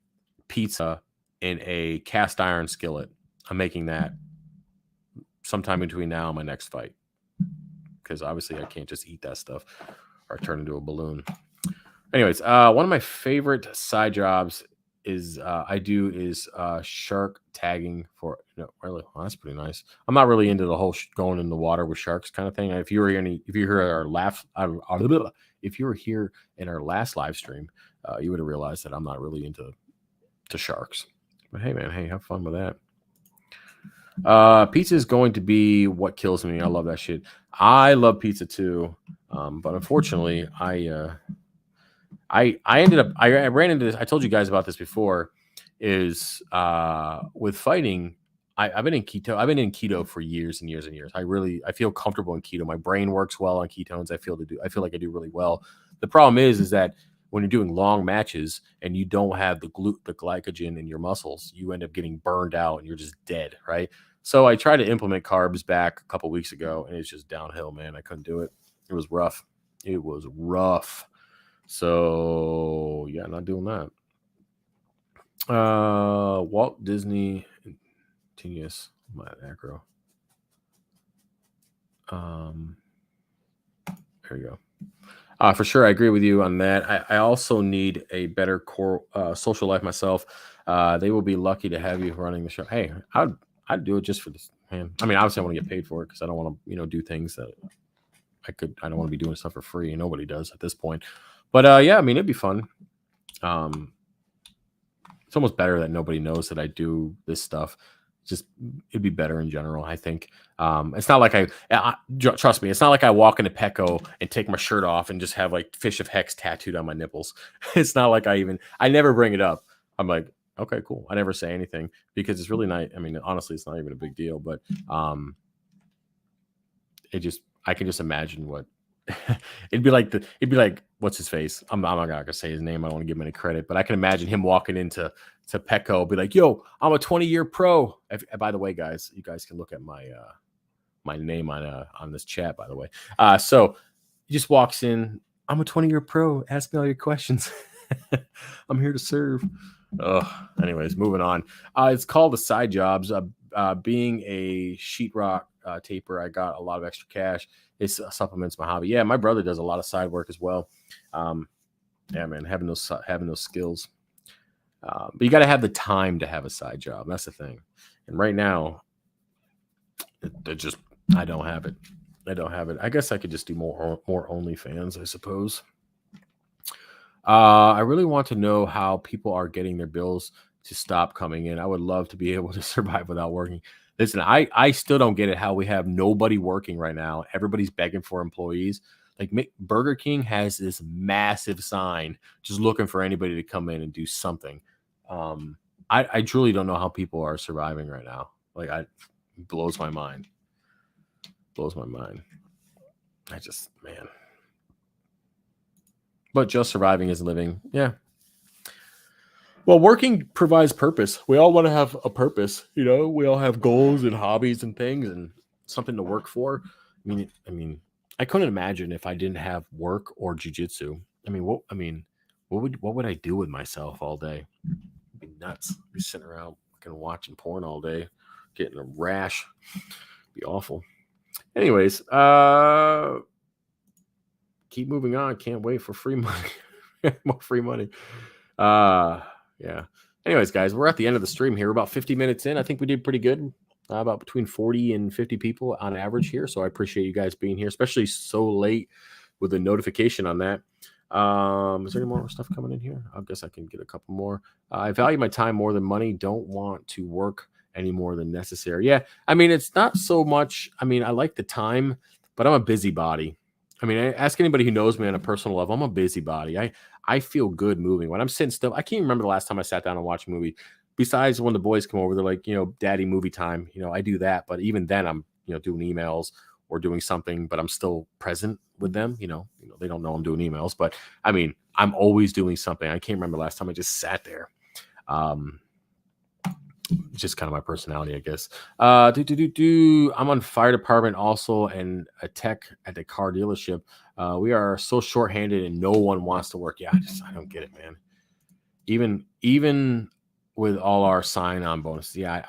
Speaker 1: pizza in a cast iron skillet. I'm making that sometime between now and my next fight because obviously I can't just eat that stuff or turn into a balloon. Anyways, one of my favorite side jobs is shark tagging for really. Well, that's pretty nice. I'm not really into the whole going in the water with sharks kind of thing. If you were here at our if you were here in our last live stream, you would have realized that I'm not really into sharks. But hey, man, have fun with that. Pizza is going to be what kills me. I love that shit. I love pizza too, but unfortunately, I ended up I ran into this. I told you guys about this before. Is with fighting. I've been in keto. I've been in keto for years and years and years. I feel comfortable in keto. My brain works well on ketones. I feel like I do really well. The problem is that when you're doing long matches and you don't have the glycogen in your muscles, you end up getting burned out and you're just dead, right? So I tried to implement carbs back a couple weeks ago, and it's just downhill, man. I couldn't do it. It was rough. It was rough. So yeah, not doing that. Walt Disney Genius, my acro. There you go. For sure, I agree with you on that. I also need a better core social life myself. They will be lucky to have you running the show. Hey, I'd do it just for this, man. I mean, obviously, I want to get paid for it because I don't want to, do things that I don't want to be doing stuff for free. Nobody does at this point. But yeah, I mean, it'd be fun. It's almost better that nobody knows that I do this stuff. Just it'd be better in general, I think. It's not like trust me, it's not like I walk into Petco and take my shirt off and just have like Fish of Hex tattooed on my nipples. It's not like I never bring it up. I'm like, okay, cool. I never say anything because it's really not. I mean, honestly, it's not even a big deal, but I can just imagine what it'd be like what's his face? I'm not gonna say his name. I don't want to give him any credit, but I can imagine him walking into Petco, be like, "Yo, I'm a 20-year pro." By the way, guys, you guys can look at my my name on this chat. By the way, so he just walks in. I'm a 20-year pro. Ask me all your questions. I'm here to serve. Anyways, moving on. It's called the side jobs. Being a sheetrock taper, I got a lot of extra cash. It supplements my hobby. Yeah, my brother does a lot of side work as well. Yeah, man, having those skills. But you got to have the time to have a side job. That's the thing. And right now, I don't have it. I guess I could just do more OnlyFans, I suppose. I really want to know how people are getting their bills to stop coming in. I would love to be able to survive without working. Listen, I still don't get it how we have nobody working right now. Everybody's begging for employees. Like Burger King has this massive sign just looking for anybody to come in and do something. I truly don't know how people are surviving right now. Like it blows my mind. Man. But just surviving is living. Yeah. Well, working provides purpose. We all want to have a purpose. We all have goals and hobbies and things. And something to work for. I mean, I couldn't imagine if I didn't have work or jujitsu. What would I do with myself all day? It'd be nuts. Be sitting around fucking watching porn all day, getting a rash. Be awful. Anyways, keep moving on. Can't wait for free money. More free money. Yeah. Anyways, guys, we're at the end of the stream here. We're about 50 minutes in. I think we did pretty good. About between 40 and 50 people on average here. So I appreciate you guys being here, especially so late with a notification on that. Is there any more stuff coming in here? I guess I can get a couple more. I value my time more than money. Don't want to work any more than necessary. Yeah. I mean, it's not so much. I mean, I like the time, but I'm a busybody. I mean, ask anybody who knows me on a personal level. I'm a busybody. I feel good moving. When I'm sitting still, I can't remember the last time I sat down and watched a movie. Besides when the boys come over, they're like, daddy movie time. I do that. But even then I'm, doing emails or doing something, but I'm still present with them. They don't know I'm doing emails, but I mean, I'm always doing something. I can't remember the last time I just sat there. Just kind of my personality, I guess. I'm on fire department also and a tech at the car dealership. We are so short-handed and no one wants to work. Yeah, I don't get it, man. Even with all our sign-on bonuses. Yeah,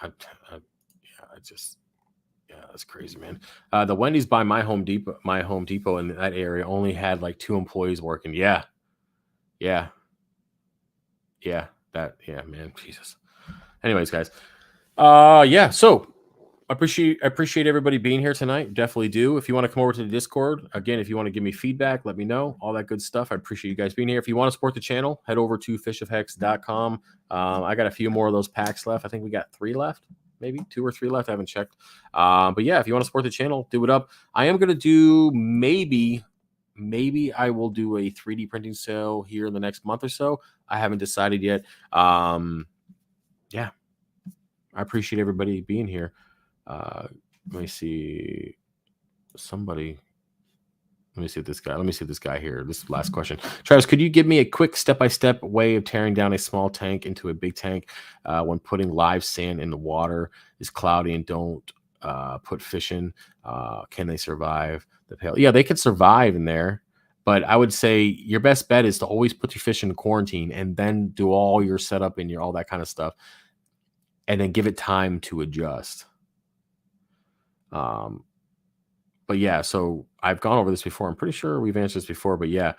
Speaker 1: that's crazy, man. The Wendy's by my Home Depot in that area only had like 2 employees working. Yeah, man, Jesus. Anyways, guys, so I appreciate everybody being here tonight. Definitely do. If you want to come over to the Discord, again, if you want to give me feedback, let me know. All that good stuff. I appreciate you guys being here. If you want to support the channel, head over to fishofhex.com. I got a few more of those packs left. I think we got 3 left, maybe 2 or 3 left. I haven't checked. But yeah, if you want to support the channel, do it up. I am going to do maybe I will do a 3D printing sale here in the next month or so. I haven't decided yet. Yeah, I appreciate everybody being here. Let me see this guy here. This last question. Travis, could you give me a quick step-by-step way of tearing down a small tank into a big tank when putting live sand in the water is cloudy and don't put fish in? Can they survive the pail? Yeah, they could survive in there. But I would say your best bet is to always put your fish in quarantine and then do all your setup and all that kind of stuff. And then give it time to adjust. But yeah, so I've gone over this before. I'm pretty sure we've answered this before, but yeah.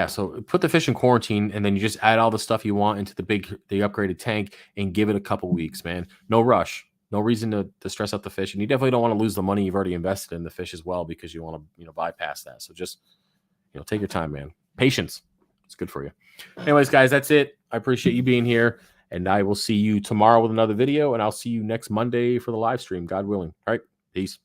Speaker 1: So put the fish in quarantine and then you just add all the stuff you want into the upgraded tank and give it a couple weeks, man. No rush. No reason to stress out the fish. And you definitely don't want to lose the money you've already invested in the fish as well because you want to, bypass that. So just, take your time, man. Patience. It's good for you. Anyways, guys, that's it. I appreciate you being here. And I will see you tomorrow with another video. And I'll see you next Monday for the live stream, God willing. All right. Peace.